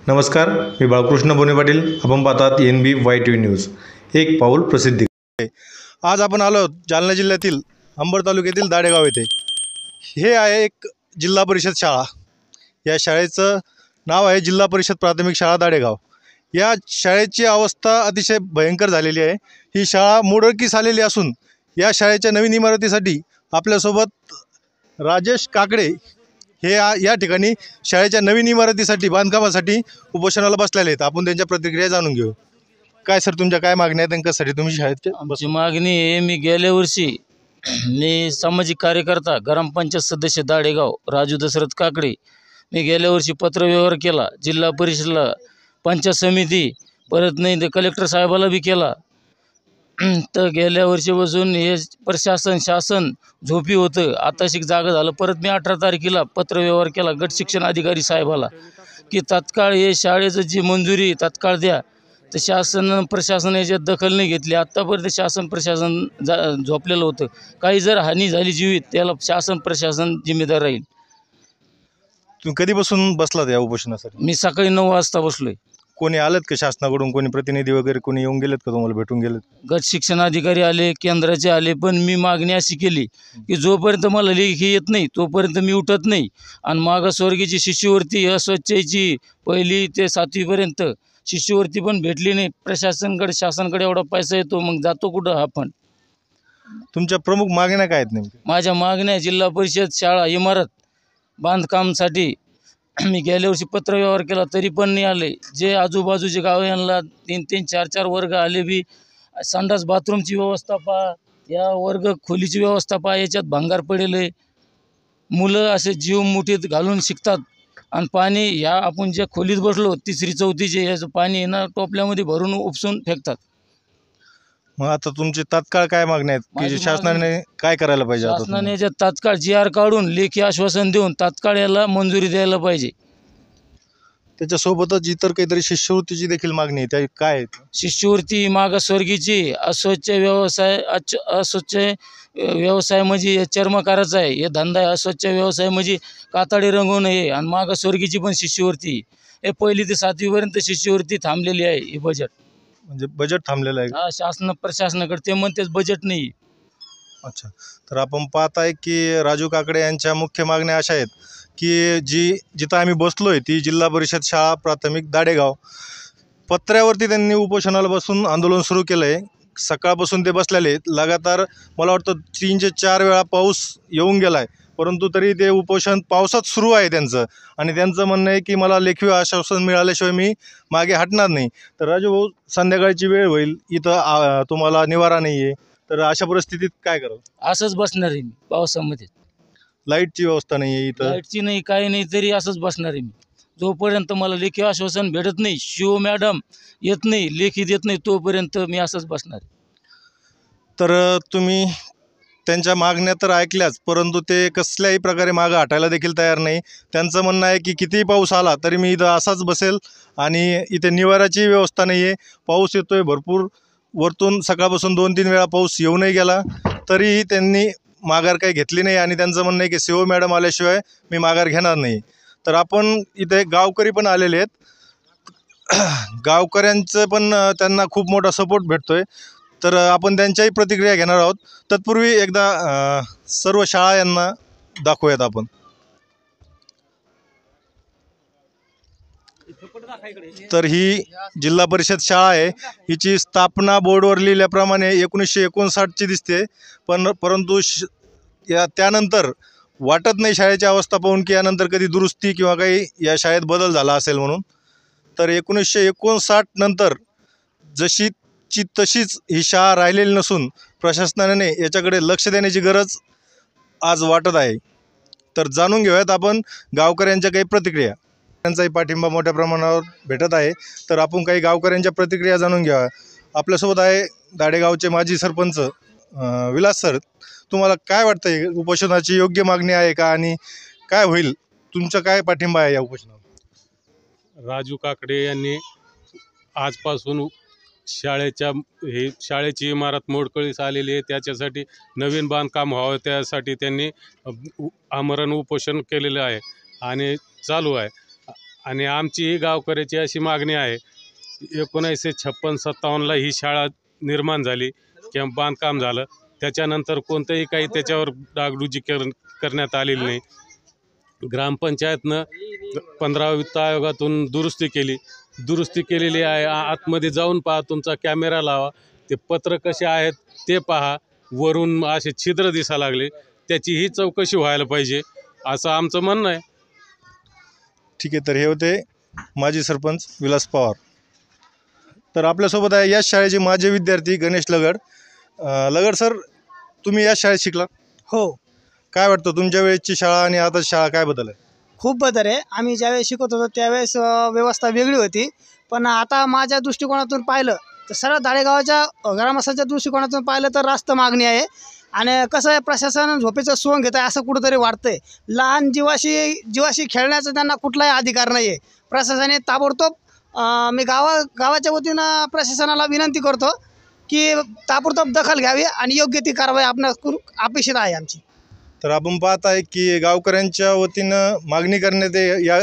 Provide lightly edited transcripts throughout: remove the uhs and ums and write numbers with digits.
नमस्कार, मी बाळकृष्ण बोने पाटील. आपण पाहतात NB YTV न्यूज. एक पाऊल प्रसिद्धी. आज आपण आलो जालना जिल्ह्यातील अंबड तालुक्यातील दाडेगाव येथे. हे आहे एक जिल्हा परिषद शाळा. या शाळेचं नाव आहे जिल्हा परिषद प्राथमिक शाळा दाडेगाव. या शाळेची अवस्था अतिशय भयंकर झालेली आहे. ही शाळा मोडकीस आलेली असून या शाळेच्या नवीन इमारतीसाठी आपल्यासोबत राजेश काकडे हे या ठिकाणी शाळेच्या नवीन इमारतीसाठी बांधकामासाठी उपोषणाला बसलेले आहेत. आपण त्यांच्या प्रतिक्रिया जाणून घेऊ. काय सर, तुमच्या काय मागण्या आहेत आणि कशासाठी तुम्ही शाळेत? आमची मागणी आहे, मी गेल्या वर्षी मी सामाजिक कार्यकर्ता ग्रामपंचायत सदस्य दाडेगाव राजू दशरथ काकडे, मी गेल्या वर्षी पत्रव्यवहार केला जिल्हा परिषदला, पंचायत समिती, परत नाही तर कलेक्टर साहेबाला बी केला. तर गेल्या वर्षीपासून हे प्रशासन शासन झोपी होतं. आता शिक जागा झालं. परत मी 18 तारखेला पत्रव्यवहार केला गट शिक्षण अधिकारी साहेबाला की तात्काळ हे शाळेचं जी मंजुरी तात्काळ द्या. तर शासन प्रशासन याच्यात दखल नाही घेतली. आत्तापर्यंत शासन प्रशासन झोपलेलं होतं. काही जर हानी झाली जीवित त्याला शासन प्रशासन जिम्मेदार राहील. तुम्ही कधीपासून बसलात या उपोषणासाठी? मी सकाळी 9 वाजता बसलोय. कोणी आलेत का शासनाकडून? कोणी प्रतिनिधी वगैरे कोणी येऊन गेलेत का, तुम्हाला भेटून गेलेत? गट शिक्षण अधिकारी आले, केंद्राचे आले, पण मी मागणी अशी केली की जोपर्यंत मला लेखी येत नाही तोपर्यंत मी उठत नाही. आणि मागासवर्गीची शिष्यवृत्ती अस्वच्छतेची 1ली ते 7वीपर्यंत शिष्यवृत्ती पण भेटली नाही. प्रशासनाकडे शासनाकडे एवढा पैसा येतो, मग जातो कुठं हा फंड? तुमच्या प्रमुख मागण्या काय आहेत नेमक्या? माझ्या मागण्या जिल्हा परिषद शाळा इमारत बांधकामासाठी मी गेल्या वर्षी पत्रव्यवहार केला तरी पण नाही आले. जे आजूबाजूचे गाव यांना 3-3, 4-4 वर्ग आले बी. संडास बाथरूमची व्यवस्था पहा, या वर्ग खोलीची व्यवस्था पहा, याच्यात भांगार पडेल आहे. मुलं असे जीव मुठीत घालून शिकतात आणि पाणी ह्या आपण ज्या खोलीत बसलो 3री 4थीचे याचं पाणी ना टोपल्यामध्ये भरून उपसून फेकतात. मग आता तुमची तात्काळ काय मागण्या आहेत की शासनाने काय करायला पाहिजे? शासनाने याच्यात तात्काळ GR काढून लेखी आश्वासन देऊन तात्काळ याला मंजुरी द्यायला पाहिजे. त्याच्यासोबतच इतर काहीतरी शिष्यवृत्तीची देखील मागणी आहे, त्या काय आहेत? शिष्यवृत्ती मागासवर्गीची, अस्वच्छ व्यवसाय म्हणजे चर्मकाराचा आहे, हे धंदा आहे. अस्वच्छ व्यवसाय म्हणजे कातडी रंगवून आहे. आणि मागासवर्गीची पण शिष्यवृत्ती हे 1ली ते 7वीपर्यंत शिष्यवृत्ती थांबलेली आहे. हे बजेट म्हणजे बजेट थांबलेलं आहे? हा, शासन प्रशासनाकडे ते म्हणतेच बजेट नाही. अच्छा, तर आपण पाहत आहे की राजू काकडे यांच्या मुख्य मागण्या अशा आहेत की जिथं आम्ही बसलोय ती जिल्हा परिषद शाळा प्राथमिक दाडेगाव. पत्र्यावरती त्यांनी उपोषणाला बसून आंदोलन सुरू केलं आहे. सकाळपासून ते बसलेले आहेत. लगातार मला वाटतं 3 ते 4 वेळा पाऊस येऊन गेला आहे, परंतु तरी ते उपोषण पावसात सुरू आहे त्यांचं. आणि त्यांचं म्हणणं आहे की मला लेखी आश्वासन मिळाल्याशिवाय मी मागे हटणार नाही. तर राजू भाऊ, संध्याकाळची वेळ होईल, इथं तुम्हाला निवारा नाही आहे, तर अशा परिस्थितीत काय करावं? असंच बसणार आहे मी पावसामध्ये. लाईटची व्यवस्था नाही आहे इथं? लाईटची नाही, काही नाही, तरी असंच बसणार आहे मी जोपर्यंत मला लेखी आश्वासन भेटत नाही. शिव मॅडम येत नाही, लेखी देत नाही, तोपर्यंत मी असंच बसणार आहे. तर तुम्ही त्यांच्या मागण्या तर ऐकल्याच, परंतु ते कसल्याही प्रकारे मागं हटायला देखील तयार नाही. त्यांचं म्हणणं आहे की कितीही पाऊस आला तरी मी इथं असाच बसेल आणि इथे निवाराची व्यवस्था नाही आहे. पाऊस येतोय भरपूर, वरतून सकाळपासून 2-3 वेळा पाऊस येऊनही गेला तरीही त्यांनी माघार काही घेतली नाही. आणि त्यांचं म्हणणं आहे की CO मॅडम आल्याशिवाय मी माघार घेणार नाही. तर आपण इथे गावकरी पण आलेले आहेत. गावकऱ्यांचं पण त्यांना खूप मोठा सपोर्ट भेटतोय. तर आपण त्यांच्याही प्रतिक्रिया घेणार आहोत. तत्पूर्वी एकदा सर्व शाळा यांना दाखवूयात आपण. तर ही जिल्हा परिषद शाळा आहे. हिची स्थापना बोर्डवर लिहिल्याप्रमाणे 1959ची दिसते, परंतु त्यानंतर वाटत नाही शाळेची अवस्था पाहून की यानंतर कधी दुरुस्ती किंवा काही या शाळेत बदल झाला असेल म्हणून. तर 1959 नंतर जशीची तशीच ही शाळा राहिलेली नसून प्रशासनाने याच्याकडे लक्ष देण्याची गरज आज वाटत आहे. तर जाणून घेऊयात आपण गावकऱ्यांच्या काही प्रतिक्रिया. त्यांचाही पाठिंबा मोठ्या प्रमाणावर भेटत आहे. तर आपण काही गावकऱ्यांच्या प्रतिक्रिया जाणून घ्या. आपल्यासोबत आहे दाडेगावचे माजी सरपंच विलास सर. तुम्हाला काय वाटतंय, उपोषणाची योग्य मागणी आहे का आणि काय होईल? तुमचा काय पाठिंबा आहे या उपोषणाला? राजू काकडे यांनी आजपासून शाळेची इमारत मोडकळीस आलेली आहे, त्याच्यासाठी नवीन बांधकाम व्हावं, त्यासाठी त्यांनी आमरण उपोषण केलेलं आहे आणि चालू आहे. आणि आमची ही गावकऱ्याची अशी मागणी आहे, 1956-57ला ही शाळा निर्माण झाली किंवा बांधकाम झालं, त्याच्यानंतर कोणतंही काही त्याच्यावर डागडुजी करण्यात आलेली नाही. ग्रामपंचायतनं 15व्या वित्त आयोगातून दुरुस्ती केलेली आहे. आतमध्ये जाऊन पहा, तुमचा कॅमेरा लावा, ते पत्र कसे आहेत ते पहा, वरून असे छिद्र दिसा लागले, त्याची ही चौकशी व्हायला पाहिजे असं आमचं म्हणणं आहे. ठीक आहे, तर हे होते माजी सरपंच विलास पवार. तर आपल्यासोबत आहे याच शाळेचे माजी विद्यार्थी गणेश लगड. लगड सर, तुम्ही याच शाळेत शिकला? हो, काय वाटतं तुमच्या वेळेसची शाळा आणि आताची शाळा काय बदल आहे? खूप बदल आहे. आम्ही ज्यावेळेस शिकत होतो त्यावेळेस व्यवस्था वेगळी होती, पण आता माझ्या दृष्टिकोनातून पाहिलं तर सर्व दाडेगावाच्या ग्रामस्थांच्या दृष्टिकोनातून पाहिलं तर रास्त मागणी आहे. आणि कसं आहे, प्रशासन झोपेचं सोंग घेत आहे असं कुठंतरी वाटतंय. लहान जीवाशी खेळण्याचा त्यांना कुठलाही अधिकार नाही आहे. प्रशासनाने ताबडतोब मी गावाच्या वतीनं प्रशासनाला विनंती करतो की ताबडतोब दखल घ्यावी आणि योग्य ती कारवाई अपेक्षित आहे आमची. तर आपण पाहत आहे की गावकऱ्यांच्या वतीनं मागणी करण्यात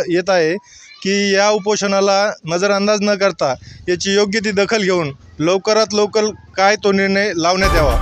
येत आहे की या उपोषणाला नजरअंदाज न करता याची योग्य ती दखल घेऊन लवकरात लवकर काय तो निर्णय लावण्यात यावा.